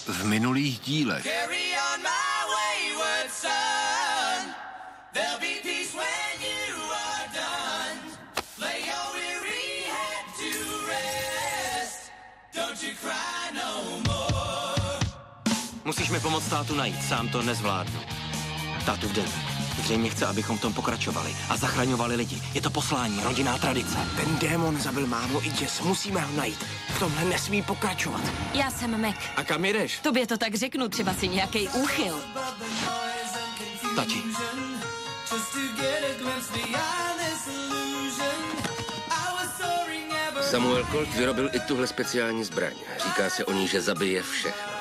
v minulých dílech. Musíš mi pomoct tátu najít, sám to nezvládnu. Tátu v den. Zřejmě chce, abychom v tom pokračovali a zachraňovali lidi. Je to poslání, rodinná tradice. Ten démon zabil mámu i Jess, musíme ho najít. V tomhle nesmí pokračovat. Já jsem Mac. A kam jdeš? Tobě to tak řeknu, třeba si nějaký úchyl. Tati. Samuel Colt vyrobil i tuhle speciální zbraň. Říká se o ní, že zabije všechno.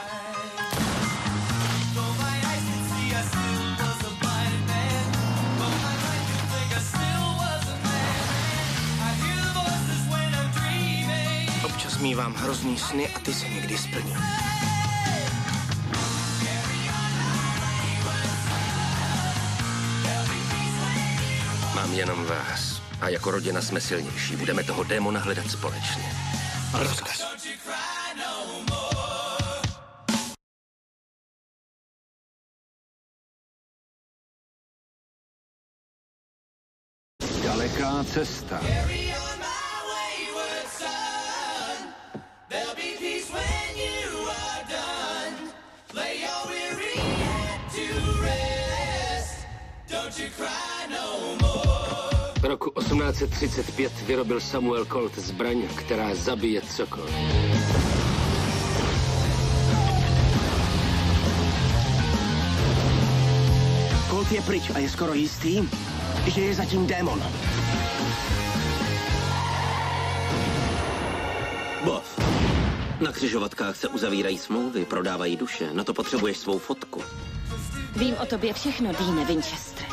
Občas mívám hrozný sny a ty se někdy splní. Mám jenom vás. A jako rodina jsme silnější. Budeme toho démona hledat společně. Rozkaz. Daleká cesta. Roku 1835 vyrobil Samuel Colt zbraň, která zabije cokoliv. Colt je pryč a je skoro jistý, že je zatím démon. Boss. Na křižovatkách se uzavírají smlouvy, prodávají duše. Na to potřebuješ svou fotku. Vím o tobě všechno, Deane Winchester.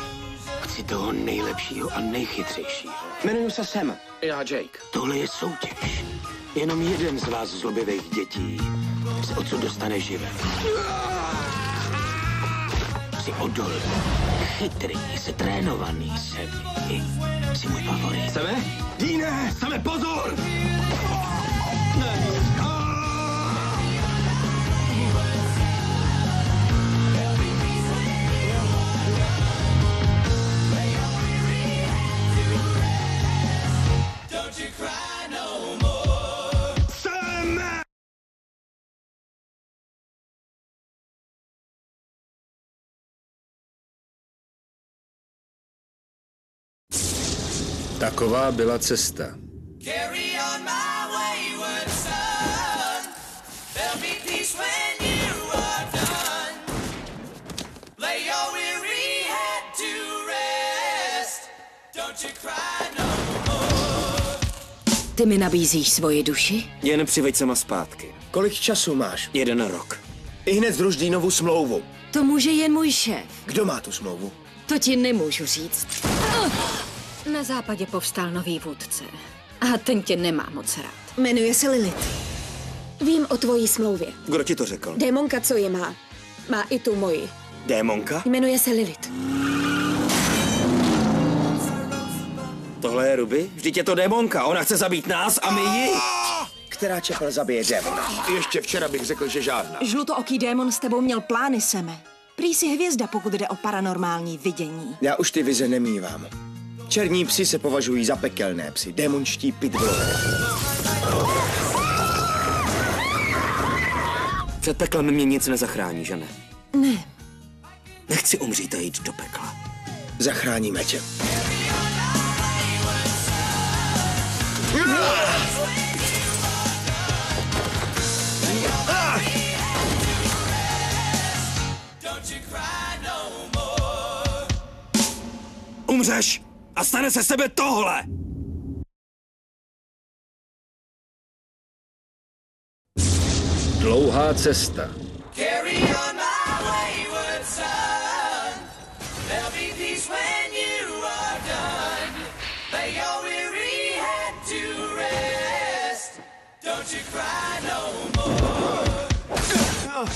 Chci toho nejlepšího a nejchytřejšího. Jmenuji se Sam. Já Jake. Tohle je soutěž. Jenom jeden z vás zlobivých dětí se odsud dostane živě. Jsi odolný, chytrý, jsi trénovaný, Sammy. Jsi můj favorit. Seme? Deane, Same, pozor! Taková byla cesta. Ty mi nabízíš svoji duši? Jen přiveď sama zpátky. Kolik času máš? 1 rok. I hned zruš Deanovu smlouvu. To může jen můj šéf. Kdo má tu smlouvu? To ti nemůžu říct. Na západě povstal nový vůdce. A ten tě nemá moc rád. Jmenuje se Lilith. Vím o tvojí smlouvě. Kdo ti to řekl? Démonka, co je má. Má i tu moji. Démonka? Jmenuje se Lilith. Tohle je Ruby? Vždyť je to démonka. Ona chce zabít nás a my ji. Která čepel zabije démona? Ještě včera bych řekl, že žádná. Žlutooký démon s tebou měl plány, Seme. Prý si hvězda, pokud jde o paranormální vidění. Já už ty vize nemívám. Černí psi se považují za pekelné psy, démonští pitbullové. Před peklem mě nic nezachrání, že ne? Ne. Nechci umřít a jít do pekla. Zachráníme tě. Umřeš a stane se z tebe tohle! Dlouhá cesta.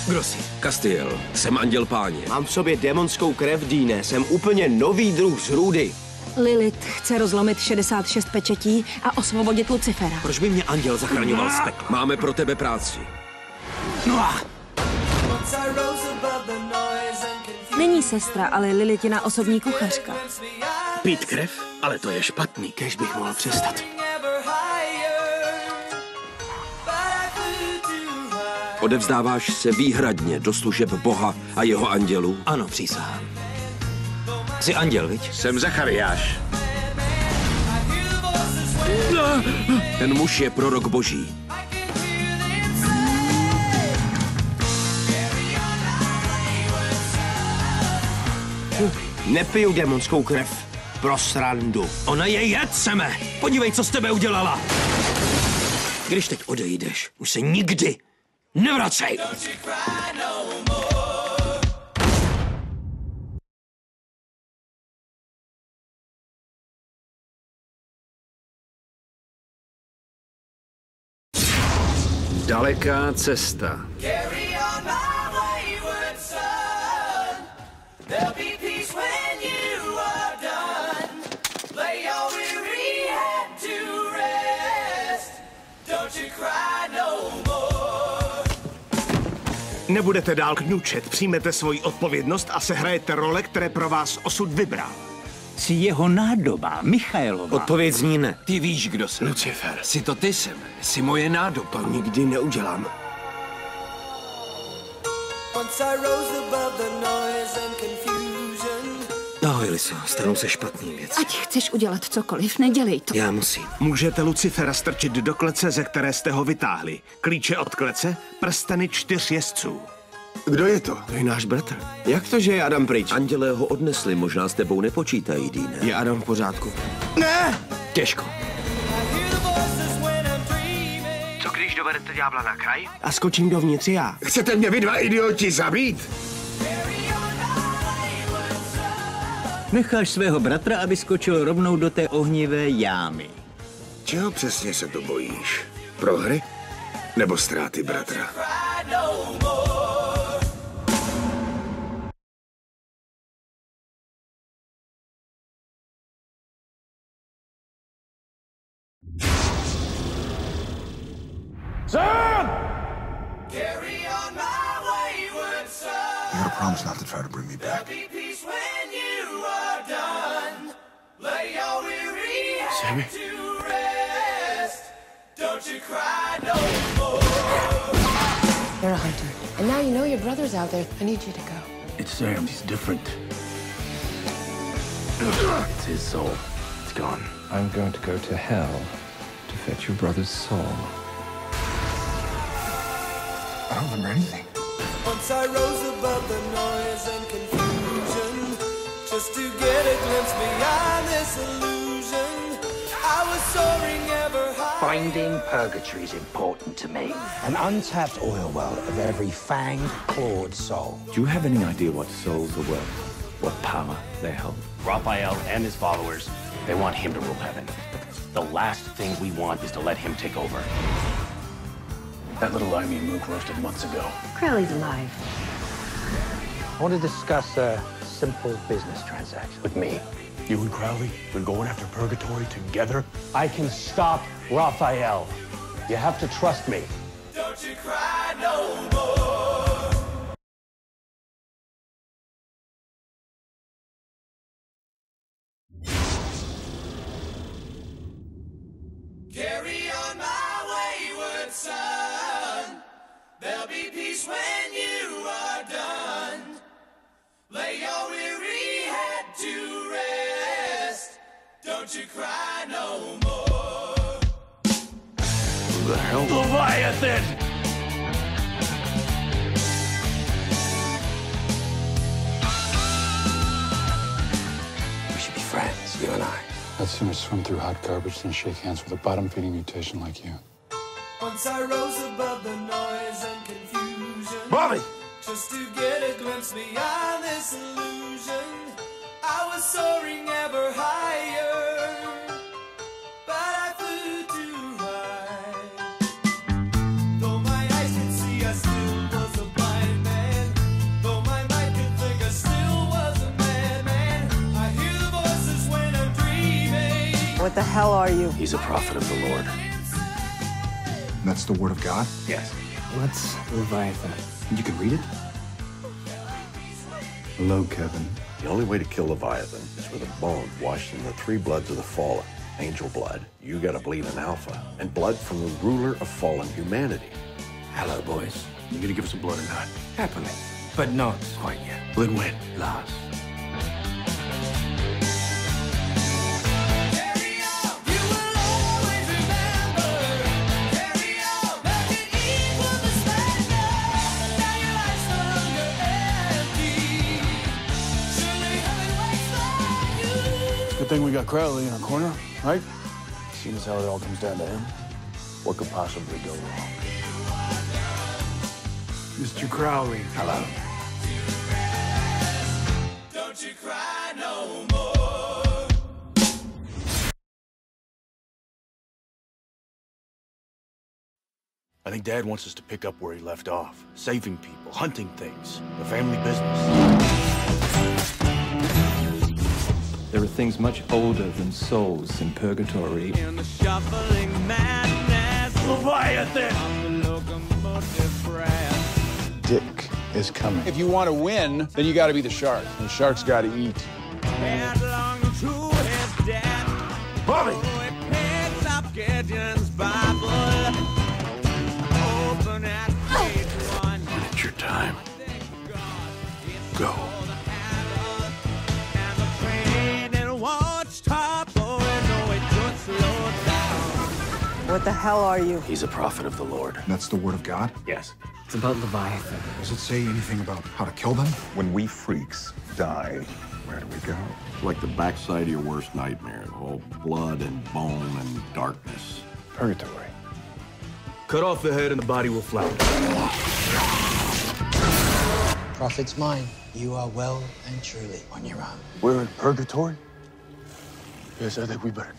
Kdo jsi? Castiel, jsem anděl páně. Mám v sobě démonskou krev, Deane. Jsem úplně nový druh z růdy. Lilith chce rozlomit 66 pečetí a osvobodit Lucifera. Proč by mě anděl zachraňoval z pekla? Máme pro tebe práci. No a Není sestra, ale Lilitina osobní kuchařka. Pít krev? Ale to je špatný. Kéž bych mohl přestat. Odevzdáváš se výhradně do služeb Boha a jeho andělů? Ano, přísahám. Jsi anděl, viď? Jsem Zachariáš. Ten muž je prorok boží. Nepiju demonskou krev. Pro srandu. Ona je jed, Seme! Podívej, co z tebe udělala! Když teď odejdeš, už se nikdy nevracej! Daleká cesta. Nebudete dál kňučet, přijmete svoji odpovědnost a sehrajete role, které pro vás osud vybral. Jsi jeho nádoba, Michailova. Odpověď zní ne. Ty víš, kdo jsem. Lucifer. Jsi to ty, Seme. Jsi moje nádoba. To nikdy neudělám. Ahoj, Liso, stanou se špatný věci. Ať chceš udělat cokoliv, nedělej to. Já musím. Můžete Lucifera strčit do klece, ze které jste ho vytáhli. Klíče od klece, prsteny 4 jezdců. Kdo je to? To je náš bratr. Jak to, že je Adam pryč? Andělé ho odnesli, možná s tebou nepočítají, Dýne. Je Adam v pořádku? Ne! Těžko. Co když dovedete ďábla na kraj? A skočím dovnitř já. Chcete mě vy dva idioti zabít? Necháš svého bratra, aby skočil rovnou do té ohnivé jámy. Čeho přesně se to bojíš? Prohry? Nebo ztráty bratra? You gotta promise not to try to bring me back. Sammy? You're a hunter. And now you know your brother's out there. I need you to go. It's Sam. He's different. It's his soul. It's gone. I'm going to go to hell to fetch your brother's soul. I don't remember anything. Once I rose above the noise and confusion, just to get a glimpse beyond this illusion. I was soaring ever high. Finding purgatory is important to me. An untapped oil well of every fanged, clawed soul. Do you have any idea what souls are worth? What power they hold? Raphael and his followers, they want him to rule heaven. The last thing we want is to let him take over. That little limey mook roasted months ago. Crowley's alive. I want to discuss a simple business transaction. With me. You and Crowley, we're going after purgatory together. I can stop Raphael. You have to trust me. Don't you cry no more. Carry on my wayward son. There'll be peace when you are done. Lay your weary head to rest. Don't you cry no more. Who the hell? Leviathan! We should be friends, you and I. I'd sooner swim through hot garbage than shake hands with a bottom-feeding mutation like you. Once I rose above the noise and confusion. Bobby! Just to get a glimpse beyond this illusion. I was soaring ever higher, but I flew too high. Though my eyes could see, I still was a blind man. Though my mind could think, I still was a madman. I hear the voices when I'm dreaming. What the hell are you? He's a prophet of the Lord. That's the word of God? Yes. What's Leviathan? You can read it? Hello, Kevin. The only way to kill Leviathan is with a bone washed in the 3 bloods of the fallen. Angel blood, you gotta bleed an alpha, and blood from the ruler of fallen humanity. Hello, boys. You gonna give us some blood or not? Happily. But not quite yet. Blood when? Last. Good thing we got Crowley in our corner, right? Seeing as how it all comes down to him, what could possibly go wrong? Mr. Crowley. Hello. Don't you cry no more. I think Dad wants us to pick up where he left off. Saving people, hunting things, the family business. There are things much older than souls in purgatory. In the shuffling madness, Leviathan! Dick is coming. If you want to win, then you got to be the shark. And the shark's got to eat. headlong to his death. Bobby! He picks up Gideon's Bible. Open at page 1. When it's your time, go. What the hell are you? He's a prophet of the Lord. That's the word of God? Yes. It's about Leviathan. Does it say anything about how to kill them? When we freaks die, where do we go? Like the backside of your worst nightmare. All blood and bone and darkness. Purgatory. Cut off the head and the body will flounder. Prophet's mine. You are well and truly on your own. We're in purgatory? Yes, I think we better